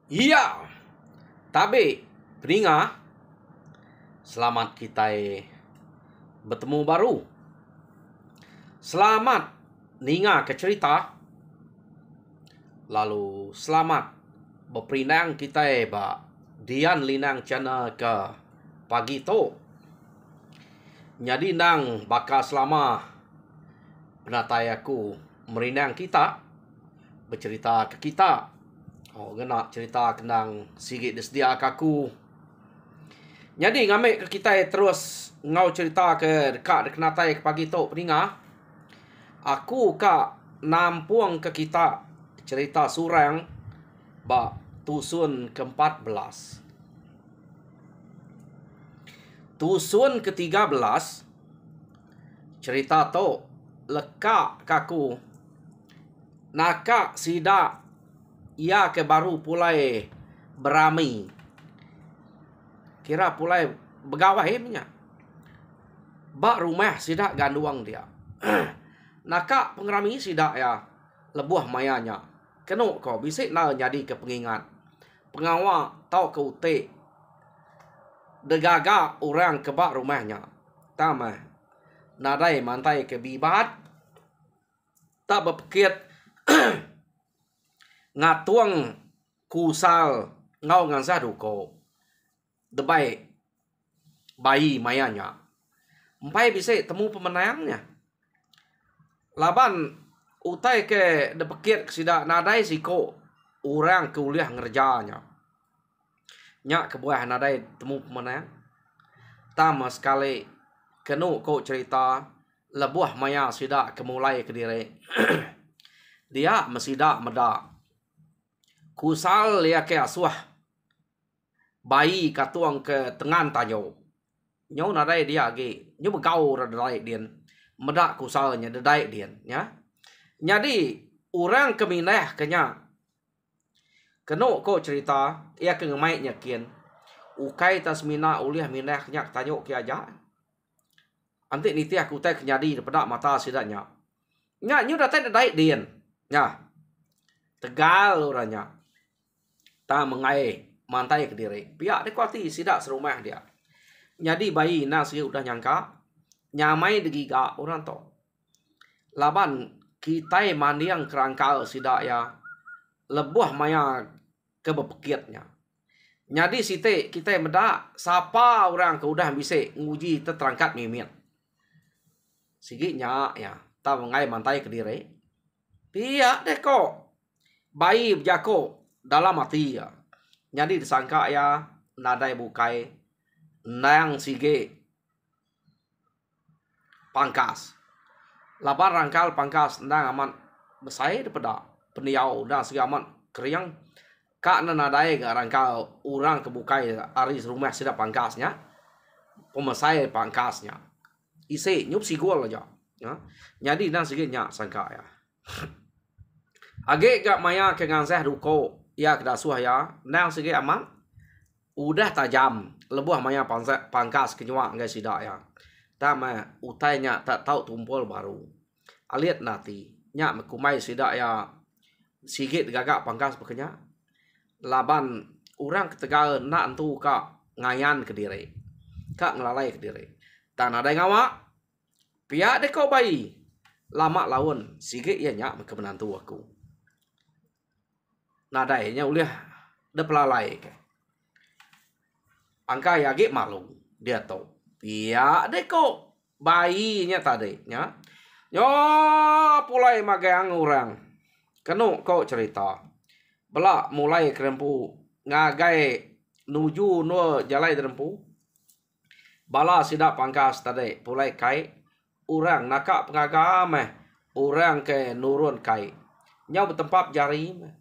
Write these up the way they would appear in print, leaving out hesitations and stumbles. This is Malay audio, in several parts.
Iya, tapi peninga, selamat kita bertemu baru. Selamat ninga ke cerita. Lalu selamat berperinang kita ba Dian Linang channel ke pagi tu. Jadi nang bakal selama penatai aku merinang kita bercerita ke kita. Oh, kena cerita kenang sigit disdia aku. Jadi ngambil ke kita terus ngau cerita ke dekat kenatai ke pagi tu peninga. Aku kak nampung ke kita cerita surang ba tusun ke-14. Tusun ke-13 cerita tu lekak kaku nakak sida ia ke baru pulai berami. Kira pulai begawai punya. Bak rumah sida ganduang dia. Nakak pengerami sida ya lebuh mayanya. Kenuk kau bisik na jadi ke pengingat. Pengawak tau ke utik. Degaga orang ke bak rumahnya. Tama. Nadai mantai ke bibat. Tak berpikir ngatuang kusal ngau ngansah duko. Debai bayi mayanya. Empai bisa temu pemenangnya. Laban utai ke depekit sida nadai siko orang kuliah ngerjanya. Nyak kebuah nadai temu pemenang. Tama sekali kenu ko cerita lebuah maya sida kemulai ke diri. Dia mesida meda. Kusal dia ke asuah. Bayi katuang ke tengan tanyo. Nyo nadai dia agi. Nyo begau radai dia. Medak kusalnya dadai dia. Ya. Jadi orang keminah kenya. Kenu ko cerita. Ia ke ngemai nyakin. Ukai tasmina uliah minah nyak tanyo ke aja. Antik niti aku tak kenyadi daripada mata sidanya. Nyak nyo datai dadai dia. Ya. Tegal orangnya. Tak mengai mantai ke diri. Pihak dia kuati sidak serumah dia. Jadi bayi nasi udah nyangka. Nyamai degiga orang tu. Laban kita mandiang kerangkal sidak ya. Lebuh maya kebepekitnya. Jadi site kita medak. Siapa orang ke udah bisa nguji terangkat mimit. Sigitnya ya. Tak mengai mantai ke diri. Pihak dia kok. Bayi berjako dalam hati ya. Jadi disangka ya nadai bukai nang sige pangkas. Laban rangkal pangkas nang aman besai daripada peniau dah sige aman keriang. Kak nadai ke rangkal orang kebukai aris rumah sida pangkasnya. Pemesai pangkasnya. Isi nyup sigol aja. Ya. Jadi nang sige nyak sangka ya. Age gak maya ke nganseh ruko. Ya kedasuh ya. Nang sige aman. Udah tajam. Lebuh maya pangkas kenyuak ngai sidak ya. Tama utainya tak tahu tumpul baru. Aliat nanti. Nyak mekumai sidak ya. Sigit gagak pangkas bekenya. Laban orang ketegal nak entu kak ngayan ke diri. Kak ngelalai ke diri. Tak nadai ngawak. Pihak dek kau bayi. Lama lawan. Sigit ya nyak mekemenantu aku. Nadainya uliah de pelalai ke. Angka yagi malu dia tahu. Ya deko bayinya tadi nya. Yo pulai magang orang. Kenu kau cerita. Belak mulai kerempu ngagai nuju no jalai derempu. Bala sidak pangkas tadi pulai kai orang nakak pengagam orang ke nurun kai. Nyau bertempat jari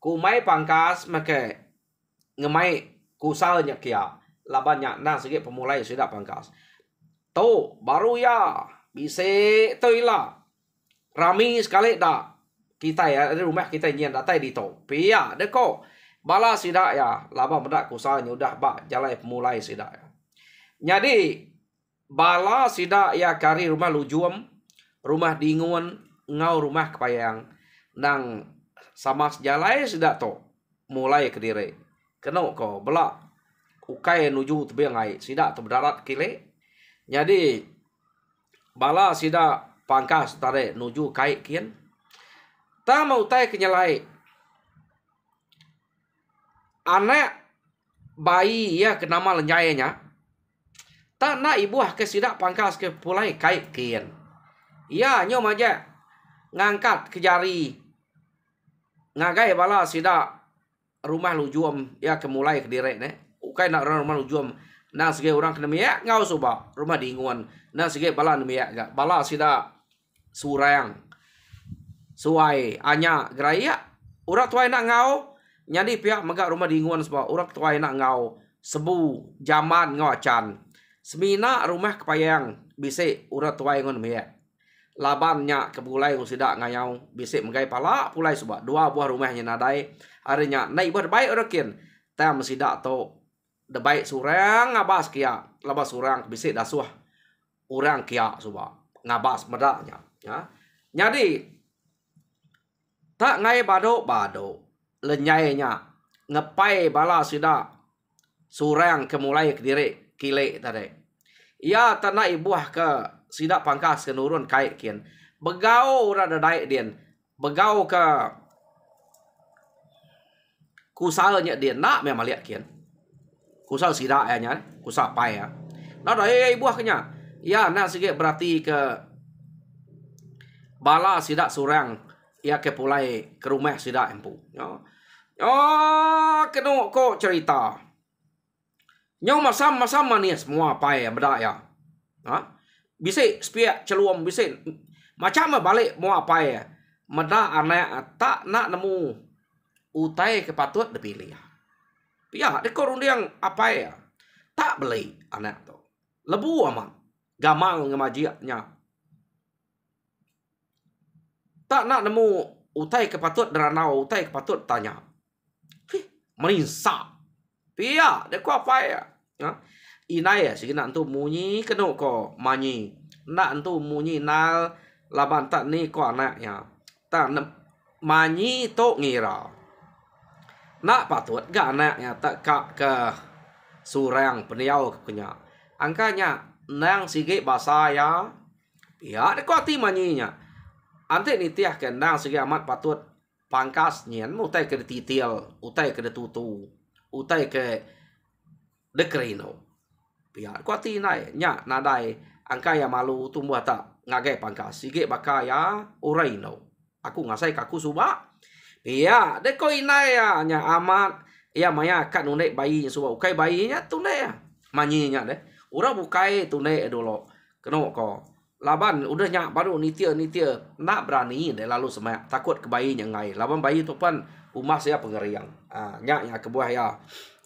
kumai pangkas make ngemai kusalnya kia. Labannya nang sikit pemulai sudah pangkas. Tu baru ya bisa toilah. Rami sekali dah. Kita ya di rumah kita nyen datai di tu. Pia deko bala sidak ya laban bedak kusalnya udah bak jalai pemulai sidak ya. Jadi bala sidak ya kari rumah lujuam, rumah dingun, ngau rumah kepayang nang sama sejalai sidak tu. mulai ke diri. Kena ko belak ukai nuju tebing ngai sida tu berdarat kile. Jadi bala sida pangkas tare nuju kai kian. Ta mau tai kenyalai. Anak bayi ya ke nama lenjainya. Ta na ibuah ke sida pangkas ke pulai kai kian. Ya nyom aja ngangkat ke jari. Ngagai bala sida rumah lujuam ya kemulai ke direk ne. Ukai nak rumah lujuam na sege orang kena miak ngau suba rumah diinguan na sege bala miak ga bala sida surang suai anya geraya urak tuai nak ngau nyadi pihak megak rumah diinguan suba urak tuai nak ngau sebu jaman ngau acan semina rumah kepayang bisik urak tuai ngon miak labannya kebulai sida ngayau bisik megai pala pulai suba dua buah rumahnya nadai harinya naik berbaik orakin tam sida to de baik surang ngabas kia labas surang bisik dasuah orang kia suba ngabas medaknya ya jadi tak ngai bado lenyainya ngepai bala sida surang kemulai ke diri kile tadi ia tanah ibuah ke sida pangkas ke nurun kait kian begau rada daik dian begau ke kusalnya dia nak memang lihat kian kusal sida ya nya kusal pai ya nah dah buah kenya ya nak sikit berarti ke bala sida surang ya ke pulai ke rumah sida empu kena ko cerita nyong masam ni semua pai beda ya bisik spiak celuam bisik macam balik mau apa ya meda anak tak nak nemu utai kepatut dipilih ya dekor yang apa ya tak beli anak tu lebu amat gamang ngemajiaknya tak nak nemu utai kepatut deranau utai kepatut tanya merinsak pia dekor apa ya inai ya sih nak tu munyi kena ko manyi nak tu munyi nal laban tak ni ko anaknya tak manyi to ngira nak patut ga anaknya tak kak ke surang peniau kenya angkanya nang sige bahasa ya de ko ti manyinya ante ni tiah ke nang sige amat patut pangkas nyen utai ke titil utai ke tutu utai ke dekrino biar kuati nai nya nadai angka ya malu tumbuh tak ngagai pangkas sige bakaya uraino aku ngasai kaku suba iya deko inai ya nya amat ya maya kat nunek bayi suba ukai bayinya tunai ya manyinya deh ura bukai tunai dulu keno ko laban udah nyak baru nitia nak berani deh lalu semak takut ke bayinya ngai laban bayi tu pan rumah saya pengeriang nya kebuah ya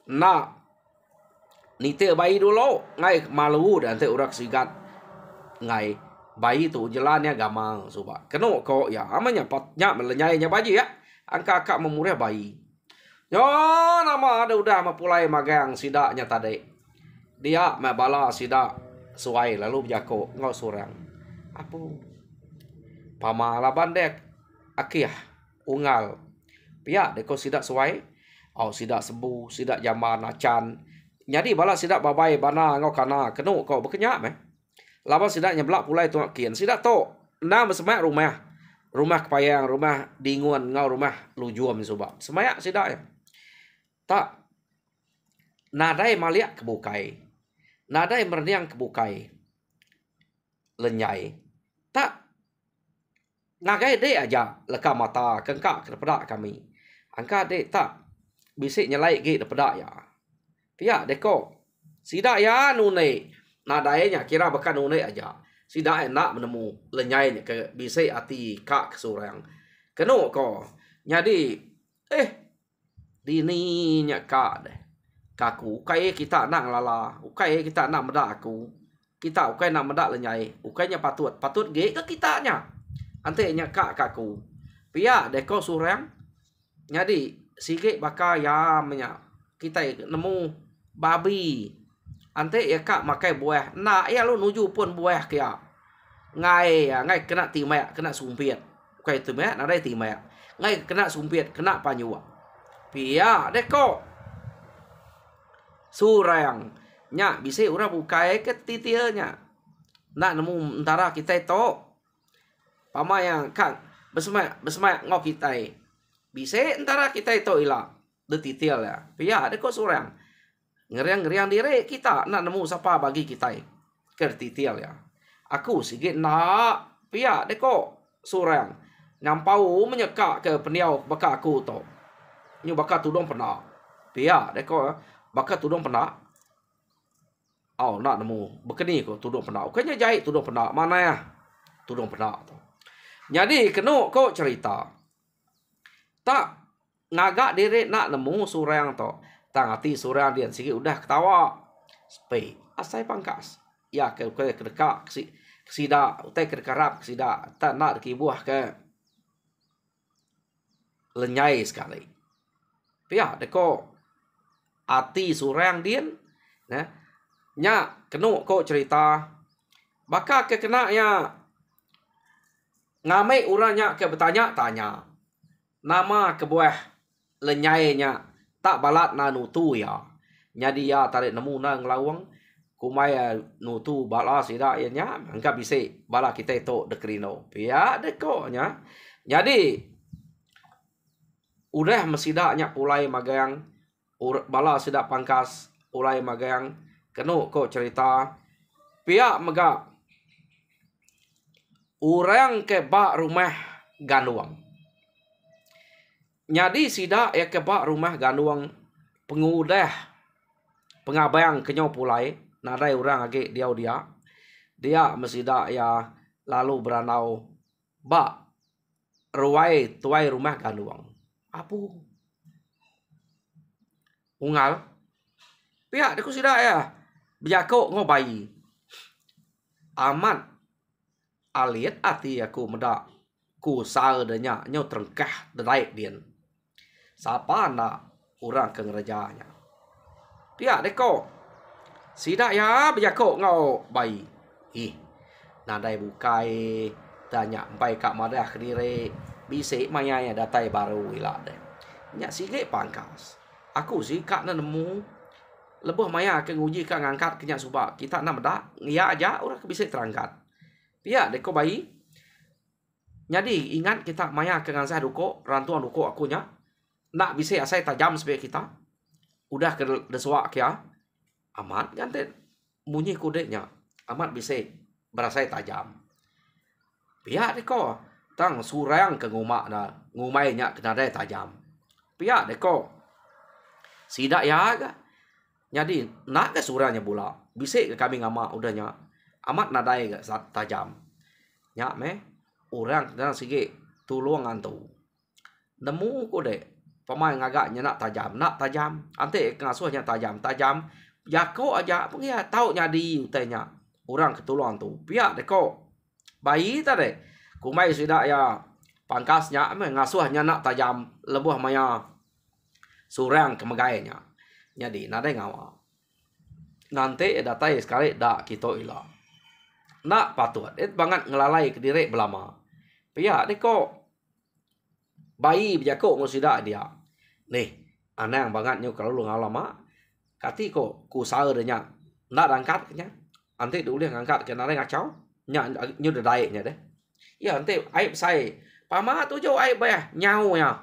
nak nitia bayi dulu ngai malu dan te urak sigat ngai bayi tu jalannya gamang suba keno ko ya amanya patnya melenyainya bayi ya angka kak memurah bayi yo nama ada udah mapulai magang sidaknya tadi dia mabala sidak suai lalu jako ngau surang apa pamalaban dek akih ungal pia deko sidak suai au sidak sebu sidak jaman acan jadi bala sidak babai bana ngau kana kenu kau bekenyak meh laba sidak nyeblak pulai tu kian sidak to na semak rumah kepayang rumah dinguan ngau rumah lujuam suba semayak sidak ya tak nadai maliak kebukai nadai merniang kebukai lenyai tak ngagai de aja leka mata kengkak kepada kami angka de tak bisik nyelai ge depada ya pia deko sida ya nune nadainya kira bekan nune aja sida enak menemu lenyai ke bisik ati kak kesurang keno ko jadi dini nya kak deh kaku ukai kita nak lala ukai kita nak medak aku kita ukai nak medak lenyai ukainya patut ge ke kitanya ante nya kak kaku pia deko surang jadi sige baka ya menya kita nemu babi ante ya kak makai buah nak ya lu nuju pun buah kia ngai kena timek kena sumpit ukai timek nadai timek ngai kena sumpit kena panyu Pia deko surang nya bisa urang bukai ke titielnya. Nak nemu antara kita itu pama yang kang besma ngok kita. Bisa antara kita itu ilang de titiel ya. Pia deko surang ngeriang diri kita nak nemu siapa bagi kita ke titiel ya. Aku sikit nak pia deko surang ngampau menyeka ke peniau baka aku to. Nyu baka tudong pena. Pia deko baka tudong pena. Oh nak nemu bekeni ko tudong pena. Kanya jahit tudong pena mana ya? Tudong pena to. Jadi kenu ko cerita. Tak ngagak diri nak nemu surang to. Tang hati surang dia sikit udah ketawa. Spe asai pangkas. Ya ke kedekak kesida utai kedekarap kesida tak nak dikibuah ke lenyai sekali. Pia deko ati surang dien nah nya kenu ko cerita baka ke kena nya ngamai uranya ke bertanya nama kebuah lenyai nya tak balat na nutu ya nyadi ya tarik nemu na ngelawang kumaya nutu bala sida nya angka bisa bala kita itu dekrino. Pia deko nya jadi udah mesidaknya ulai magang bala sidak pangkas ulai magang kenu ko cerita pihak mega orang ke bak rumah ganuang nyadi sidak ya ke bak rumah ganuang pengudah pengabayang kenyo pulai nadai orang age dia mesidak ya lalu beranau bak ruai tuai rumah ganuang apu ungal pihak deku sida ya bejako ngobayi amat alit ati aku medak ku saudenya nyo trengkah derai dien sapa nak urang ke ngerejanya pihak deko sida ya bejako ngau bayi nadai bukai tanya empai kak madah kediri bisik maya ya datai baru ila deh nya sige pangkas aku sih kak na nemu lebuh maya ke nguji kak ngangkat kenya subak kita na medak ngia aja orang bisa terangkat pia deko bayi jadi ingat kita maya ke ngansah duko rantuan duko aku nya nak bisa asai tajam sebagai kita udah ke desuak ya amat ganti bunyi kudenya amat bisa berasai tajam pia deko tang surang ke ngumak na ngumai nya kena dai tajam pia deko sidak ya ga jadi nak ke suranya pula bisik ke kami ngama udahnya amat nadai ga tajam nya me orang dan sige tuluang antu nemu ko de pamai ngagaknya nak tajam ante ngasuhnya tajam jako aja pengia tau nyadi utenya orang ketuluang tu pia deko bayi tade kumai sudah ya pangkasnya ngasuhnya nak tajam lebuh maya surang kemegainya jadi nadai ngawa nanti datai sekali dak kita ila nak patut banget ngelalai ke diri belama pia deko bayi bejako ngusida dia nih anang banget nyu kalau lu ngalama kati ko ku saudenya ndak angkat nya nanti dulu ngangkat ke nadai ngacau nya nyu dai nya deh ya nanti aib saya pama tu jo aib ya nyau ya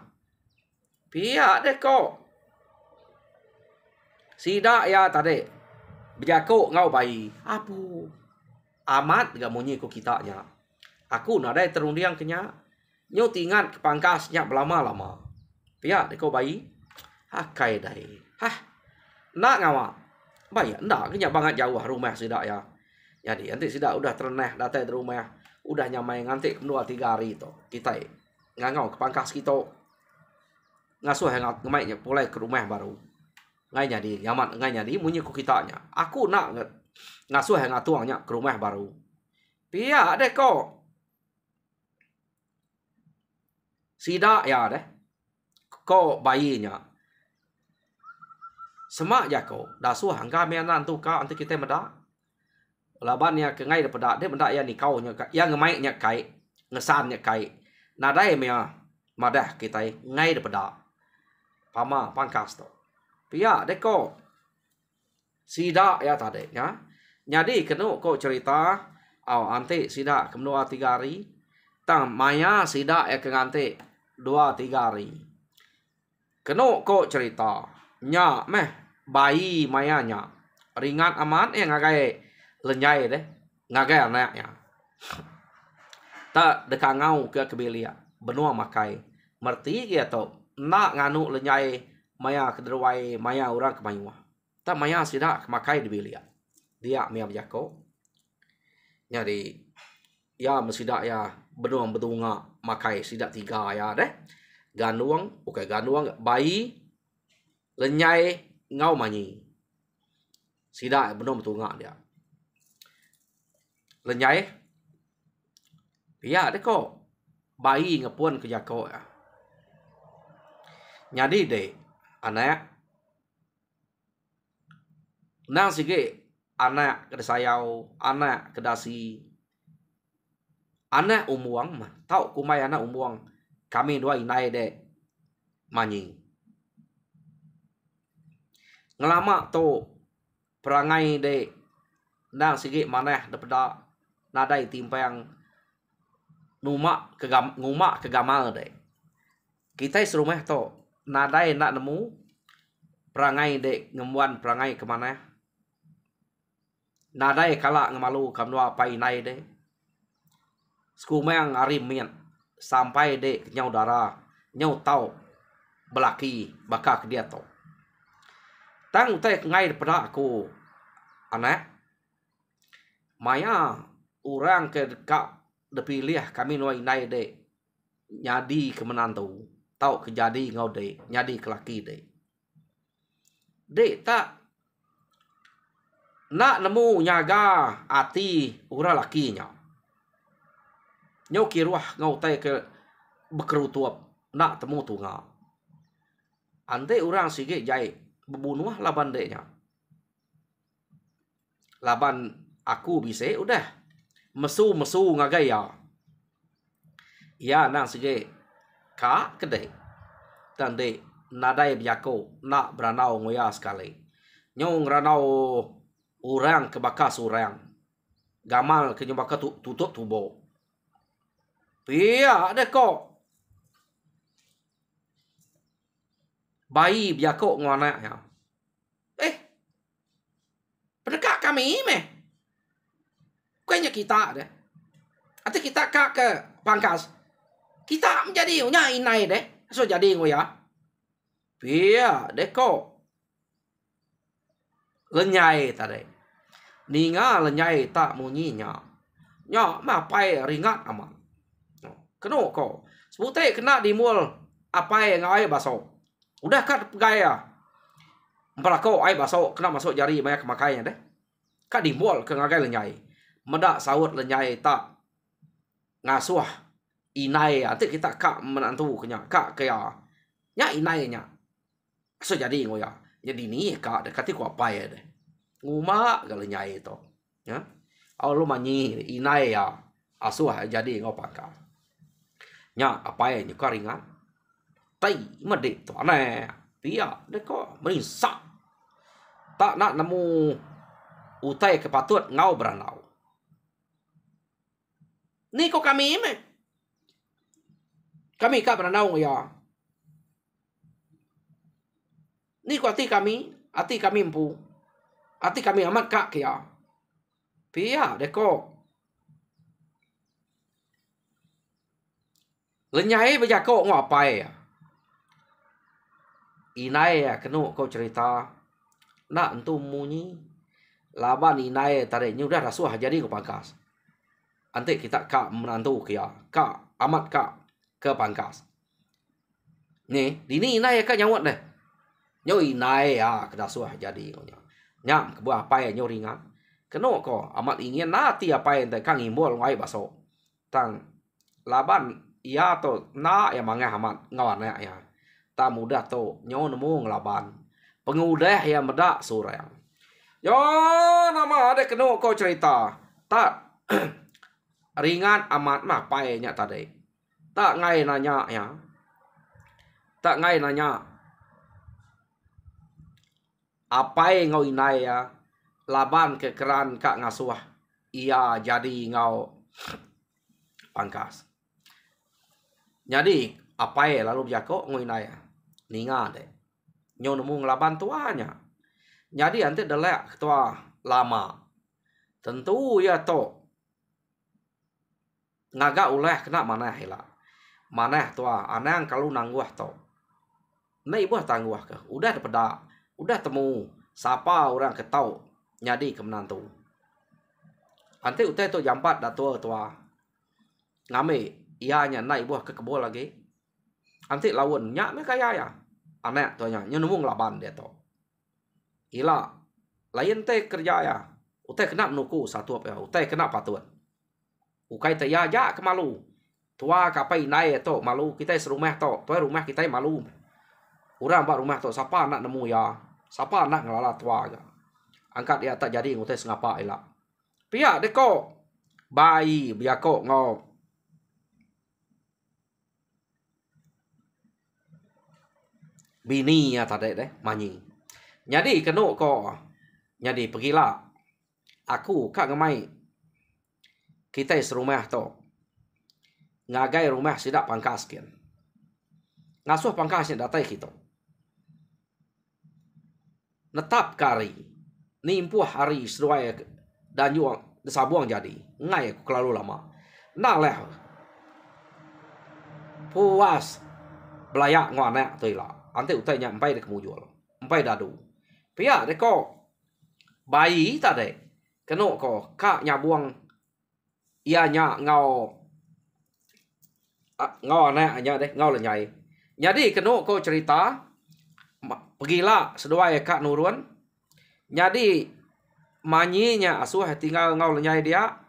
pia deko sida ya tadi bejako ngau bayi apu amat gak munyi ku kitanya aku nadai terundiang kenya nyu tingat ke pangkasnya belama-lama pia deko bayi akai dai nak ngawa bayi ndak kenya banget jauh rumah sida ya jadi nanti sida udah tereneh datai di rumah udah nyamai nganti 2-3 hari itu kita ngangau ke pangkas kita ngasuh ngemainya pulai ke rumah baru ngai jadi nyaman ngai jadi munyi ku kitanya aku nak ngasuh ngatuangnya ke rumah baru pia deko sida ya deh ko bayinya semak jako dasuh angka menan tu ka anti kita medak labannya ke ngai daripada dia mendak ya nikau nya yang ngemai nya kai ngesan nya kai nadai mea madah kita ngai daripada pama pangkas to. Pia deko sida ya tadi ya. Jadi kenu ko cerita ante sida kemnua 3 hari. Tang maya sida ya kengante 2-3 hari. Kenu ko cerita nya meh bayi mayanya ringan aman ngagai lenyai deh ngagai anaknya. Tak dekangau ke kebelia benua makai merti kia to nak nganu lenyai maya kederwai maya orang kemayua tak maya sida makai di belia dia mia jako jadi ya mesida ya benua bedunga makai sida 3 ya deh ganduang ganduang bayi lenyai ngau manyi sida benua bedunga dia lenyai ya deh kok bayi ngepun ke jako ya. Jadi deh anak nang sige anak kedasayau anak kedasi anak umuang mah tau kumai anak umuang kami dua inai deh manyi ngelama to perangai deh nang sige maneh depeda nadai timpang nguma kegamal deh kita serumah to nadai nak nemu perangai dek ngemuan perangai kemana nadai kala ngemalu kamnua pai nai dek skumeng arim mian sampai dek nyau darah nyau tau belaki baka ke dia to tang utai ngai pada aku anak maya orang ke dekat depilih kami nuai nai dek nyadi kemenantu tau kejadi ngau dek nyadi kelaki dek tak nak nemu nyaga ati ura lakinya nyau kiruah ngau tai ke bekeru tuap nak temu tunga ante orang sige jai bebunuh laban deknya laban aku bisa udah mesu ngagaya ya nang sige ka kedai dan de nadai biako nak beranau ngoya sekali nyong ranau orang ke bakas orang gamal ke nyobaka tutup tubo pia ada kok bayi biako ngwana ya pendekat kami meh kayaknya kita deh atau kita kak ke pangkas kita menjadi nya inai deh so jadi ngoya pia deko lenyai tadi ninga lenyai tak munyinya nya ma pai ringat aman keno ko sebute kena dimul apai ngai baso udah kat gaya Empalako ai baso kena masuk jari maya kemakainya deh ka dimul ke ngagai lenyai medak sawut lenyai tak ngasuh inai ate kita kak menantu kenya kak kaya nya inai nya so jadi ngoya jadi ni kak dekati ku apa ya deh nguma gal nyai to ya au lu manyi inai ya asuh jadi ngopaka nya apa ya nyuka ringan tai mede to ane pia deko merisak tak nak nemu utai kepatut ngau beranau ni kok kami me kami kak beranau ya ni kok ati kami empu ati kami amat kak kia pia deko lenyai bejako ngapai ya inai ya kenu kau cerita nak entu munyi laban inai tarik nyudah rasuah jadi ke pangkas ante kita kak menantu kia kak amat kak ke pangkas ni dini inai kak nyawat deh nyo inai ya kedasuah jadi ngonya nyam kebuah apa ya nyo ringan kenu ko amat ingin nati apa yang kang imbol ngai baso tang laban iya to na ya mangah amat ngawan ya ta mudah to nyo nemu ngelaban pengudah ya medak surang yo nama ada kenu ko cerita tak ringan amat mah paenya tadi tak ngai nanya ya tak ngai nanya Apai ngau inai ya laban kekeran kak ngasuh ia jadi ngau pangkas. Jadi apai lalu biako ngau inai ya ninga de nyo nemu ngelaban tuanya. Jadi ante delek ketua lama tentu ya to ngaga uleh kena mana hela mana tua anang kalau nangguah to nei buah tangguah ke udah peda udah temu siapa orang ketau nyadi ke menantu ante utai to jampat da tua ngame ianya nai buah ke kebol lagi ante lawan nyak me kaya ya anak tuanya nyenumung laban dia to ila lain te kerja ya utai kena menuku satu apa ya utai kena patut ukai te ya kemalu tua kapai nai to malu kita serumah to tua rumah kita malu urang ba rumah to siapa anak nemu ya siapa anak ngelala tua ga angkat dia tak jadi ngutai sengapa ila pihak deko bayi biako ngau bini ya tadi deh manyi jadi kenu ko jadi pergilah aku kak ngemai kita serumah to ngagai rumah sidak pangkas kian ngasuh pangkasnya datai kita netap kari nimpuh hari seruai dan yuang desabuang jadi ngai aku kelalu lama nak leh puas belayak ngwana tu ila ante utai nya empai de kemujul empai dadu pia de ko bayi tade keno ko kak nya buang ia nya ngau ngau anak nya de ngau lenyai jadi keno ko cerita pergilah seduai kak nurun jadi manyinya asuh tinggal ngau lenyai dia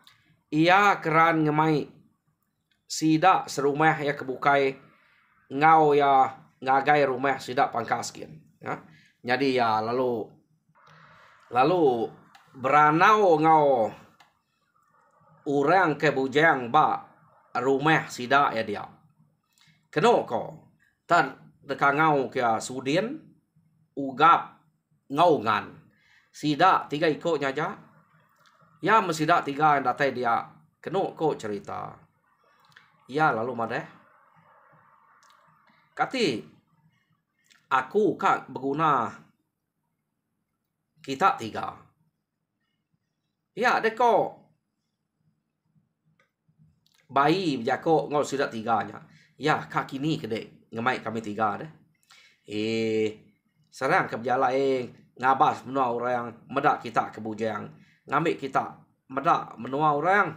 ia keran ngemai sida serumah ya kebukai ngau ya ngagai rumah sida pangkaskin ya jadi ya lalu beranau ngau orang kebujang ba rumah sida ya dia keno ko tan dekangau kia sudin ugap ngau ngan sida tiga ikutnya aja ya mesida tiga yang datai dia keno ko cerita ya lalu madeh kati aku kak berguna kita tiga ya deko bayi jako ngau sida tiganya ya kak kini kede ngemai kami tiga deh serang ke berjala ngabas menua orang medak kita ke bujang ngambil kita medak menua orang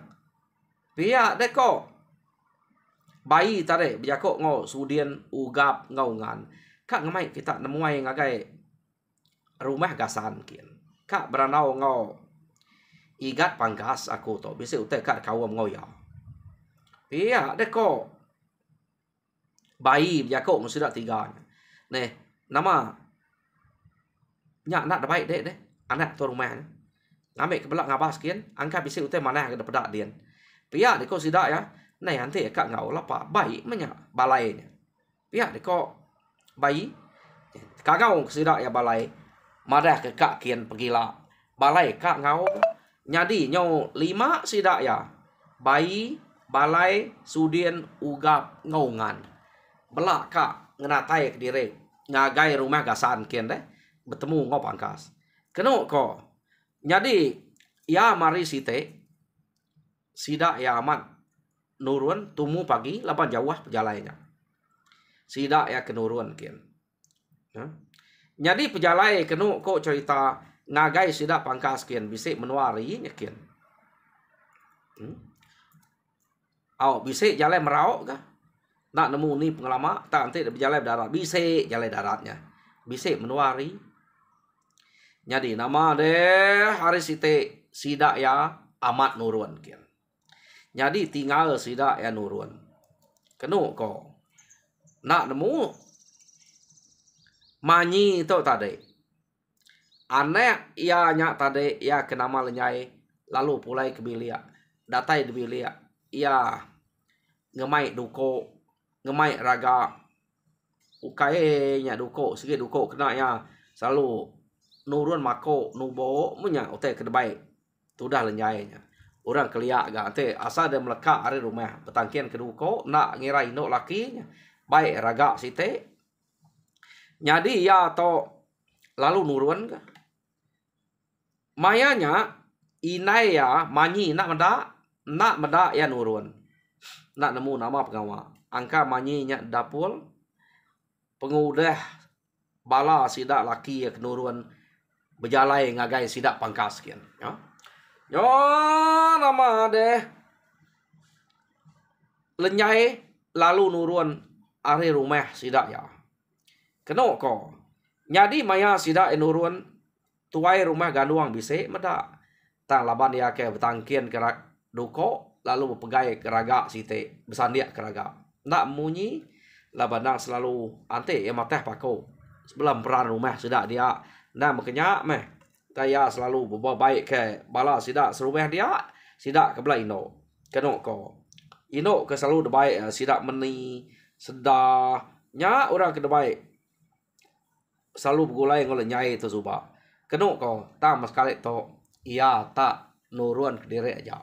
pihak deko bayi tadi berjakok ngau sudien ugap ngau ngan kak ngemai kita nemuai ngagai rumah gasan kian kak beranau ngau igat panggas aku to bisa utai kak kawam ngau ya pihak deko bayi berjakok ngau sudah tiga nih nama nyak nak baik deh anak tu rumah ngambil kebelak ngabas kian angka bisa utai mana ada pedak dian pihak deko sidak ya nah nanti kak ngau lapa baik menya balainya pihak deko bayi kak ngau sidak ya balai madah ke kak kian pergilah balai kak ngau nyadi nyau 5 sidak ya bayi balai sudien ugap ngaungan belak kak ngenatai ke diri ngagai rumah gasan kian deh bertemu ngau pangkas keno ko jadi ya mari site sidak ya amat nurun tumu pagi lapan jauh perjalanannya sidak ya kenurun kian jadi perjalai keno ko cerita ngagai sidak pangkas kian bisa menuari kian bisa jalan merauk kah nak nemu ni pengalaman tak nanti berjalan darat bisa jalan daratnya bisa menuari jadi nama deh hari site sidak ya amat nurun kian jadi tinggal sidak ya nurun kenu ko nak nemu manyi tu tadi anak ia nyak tadi ia kenama lenyai lalu pulai ke bilia datai di bilia ia ngemai duko ngemai raga ukai nya duko sikit duko kena ya selalu nurun mako nubo munya ote kedebai tu dah lenyainya orang keliak ga ante asal dia melekat ari rumah petangkian keduko nak ngira ino lakinya baik raga site jadi ya to lalu nurun ka mayanya inai ya manyi nak meda ya nurun nak nemu nama pengawa angka manyinya dapul pengudah bala sidak laki ya kenurun berjalai ngagai sidak pangkas kian ya yo nama deh lenyai lalu nurun ari rumah sidak ya keno ko nyadi maya sidak nurun tuai rumah ganduang bise meda tang laban ya ke betangkian kerak duko lalu berpegai keraga site besandiak keraga nak munyi labadang selalu ante ya mateh pako sebelum peran rumah sidak dia nah makanya meh kaya selalu berbuat baik ke bala sidak serumah dia sidak ke belah ino keno ko ino ke selalu baik sidak meni sedah nya orang ke baik selalu bergulai ngoleh nyai tu suba keno ko tam sekali to ia tak nurun ke diri aja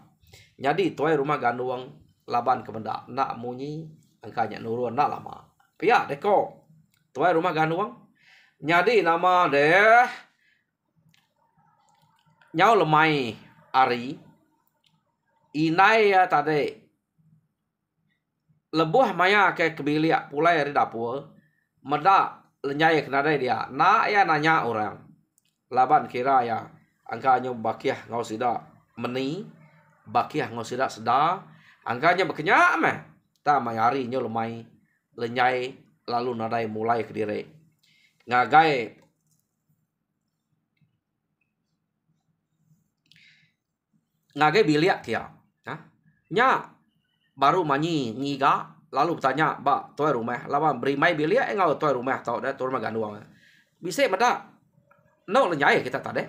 jadi tuai rumah ganduang laban ke benda nak munyi angkanya nurun nak lama pihak deko tuai rumah ganduang jadi nama deh nyau lemai ari inai ya tadi lebuh maya ke kebiliak pulai dari dapur meda lenyai kenadai dia nak ya nanya orang laban kira ya angkanya bakiah ngau sida meni bakiah ngau sida sedar angkanya berkenyak meh ta mayari nyo lemai lenyai lalu nadai mulai ke diri ngagai biliak kia nya baru manyi ngiga lalu bertanya ba tuai rumah lawan beri mai biliak ngau tuai rumah tau dah tuai rumah ganduang bisa meda no lenyai kita tadi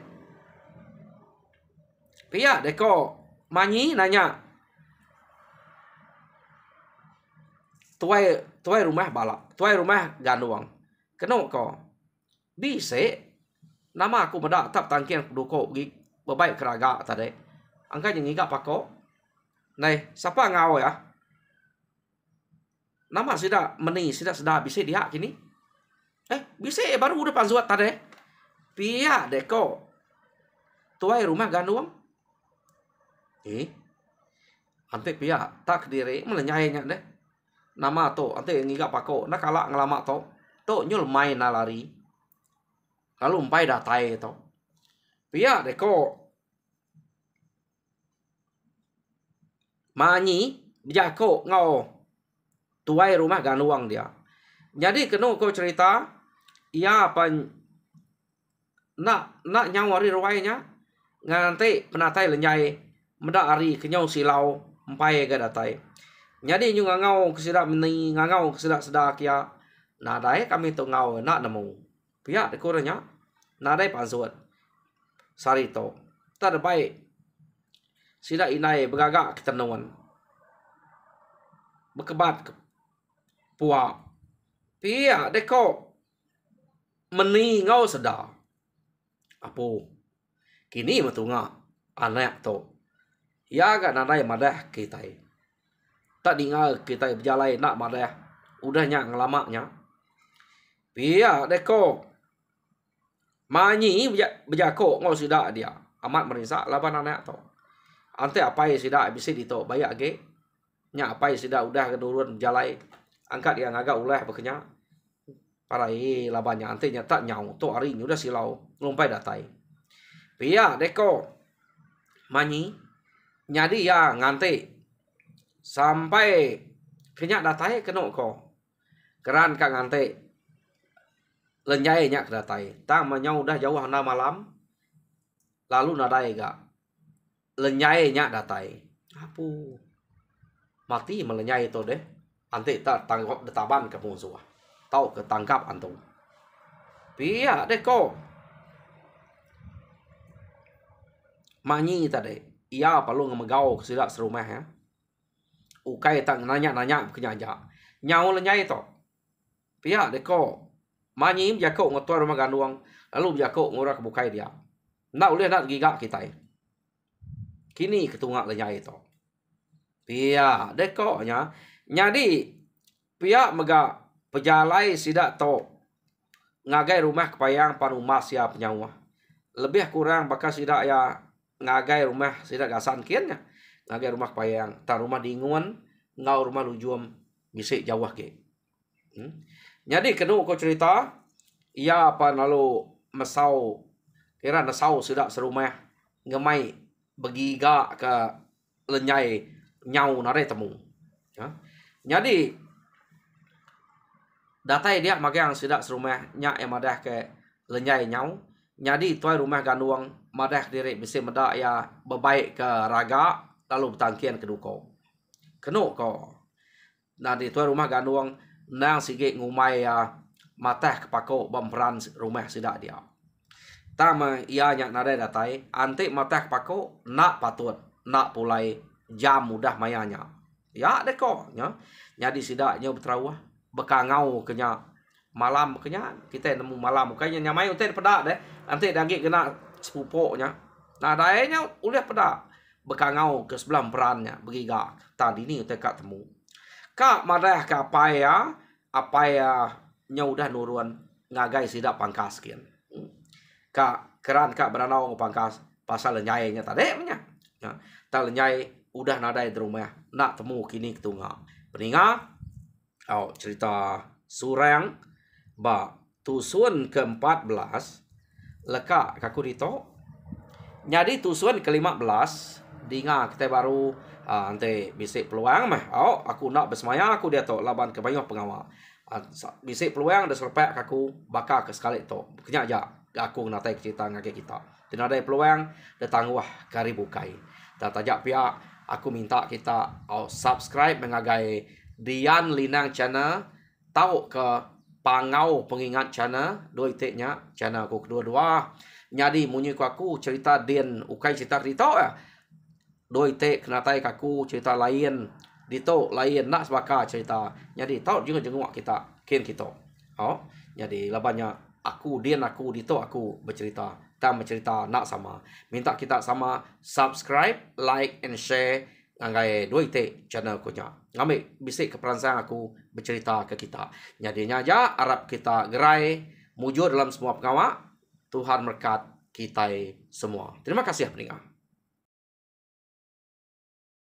pia deko manyi nanya tuai rumah balak tuai rumah ganduang keno ko bisa nama aku meda tap tangkian duko gi bebaik keraga tadi angka yang ngiga pako nei siapa ngau ya nama sida meni sida sedar bisa dia kini bisa baru udah panzuat tadi pia deko tuai rumah ganduang ante pia tak diri melenyainya deh nama to ante ngiga pako nak kalak ngelama to nyul main nalari lalu empai datai to pia deko manyi bijako ngau tuai rumah ganduang dia jadi keno ko cerita ia apa nak nyawari ruwainya nganti penatai lenyai meda ari kenyau silau empai ga datai jadi nyu ngau kesida meni ngau kesida sedak ya nadai kami tu ngau nak nemu pihak dekornya nadai pansuat sarito terbaik sida inai beragak ketenuan berkebat ke puak pihak deko meni ngau sedak apo kini matunga anak to ya gak nadai madah kita tak dengar kita berjalan nak madah udahnya ngelamaknya pihak deko manyi berjako ngau sidak dia amat merisak laban anak to ante apa yang sidak bisa dito bayak ge nya apa yang sidak udah kedurun jalai angkat yang agak ulah bekenya parai labannya ante nya tak nyau to hari ini udah silau lumpai datai pia deko manyi nyadi ya ngante sampai kenyak datai keno ko keran ka ngante lenyai nyak datai tang manyau udah jauh hana malam lalu nadai ga lenyai nyak datai apu mati melenyai to deh ante tak tangkap detaban ke musuh tau ketangkap antum pia deko manyi tadi ia perlu ngemegau sidak serumah ya ukai tak nanya kenyanya nyau lenyai to pia deko manyi jako ngotor rumah ganduang Lalu berjakuk ngurah kebukai dia. Nak boleh nak gigak kita. Kini ketungak lenyai itu. Pia dekoknya. Jadi pia mega pejalai sidak to ngagai rumah kepayang panumah siap nyawa. Lebih kurang bakal sidak ya ngagai rumah sidak gasan kiannya. Ngagai rumah kepayang. Tak rumah diingun. Ngau rumah lujum. Bisik jawah ke. Jadi kena ko cerita. Ia apa lalu mesau. Kira nesau sidak serumah. Ngemai begiga ke lenyai nyau nare temu. Jadi datai dia magang sidak serumah nyak yang madah ke lenyai nyau. Jadi tuai rumah ganduang madah diri bisi medak ya bebaik ke raga lalu bertangkian ke duko. Kenu ko. Nadi tuai rumah ganduang nang sigit ngumai ya matah kepako bamperan rumah sidak dia. Tama ia nyak nadai datai antik matah kepako nak patut nak pulai jam mudah mayanya. Ya deko nya. Jadi sidaknya berterawah bekangau kenya malam kenya kita nemu malam kayaknya nyamai utai pedak deh. Nanti daging kena sepupuknya. Nah daerahnya udah pedak bekangau ke sebelah perannya begiga. Tadi ni utai kat temu. Kak madah ke apa ya nya udah nurun ngagai sidak pangkas kian. Kak keran kak beranau pangkas pasal lenyainya tadi punya. Ya, tak lenyai udah nadai di rumah nak temu kini ketungak. Peninga cerita surang ba tusun ke-14 leka kaku dito. Jadi tusun ke-15 dinga kita baru ante bisik peluang mah. Aku nak bersemaya aku dia to laban ke banyak pengawal. Bisik peluang dah serpek aku bakal ke sekali to. Kenya aja aku natai cerita ngake kita. Tinadai peluang datang wah kari bukai. Dan tajak pihak aku minta kita subscribe mengagai Dian Linang channel. Tahu ke pangau pengingat channel. Dua itiknya channel aku kedua-dua. Jadi munyi aku cerita Dian ukai cerita ya. Dua itik kenatai aku cerita lain. Dito lain nak sebaka cerita. Jadi tahu juga jenguk kita. Kin kita. Jadi labanya aku Dian aku dito aku bercerita. Tak bercerita nak sama. Minta kita sama subscribe, like and share ngai dua itik channel aku nya. Ngambil bisik keperansang aku bercerita ke kita. Jadinya aja harap kita gerai mujur dalam semua pengawak. Tuhan berkat kita semua. Terima kasih pendengar.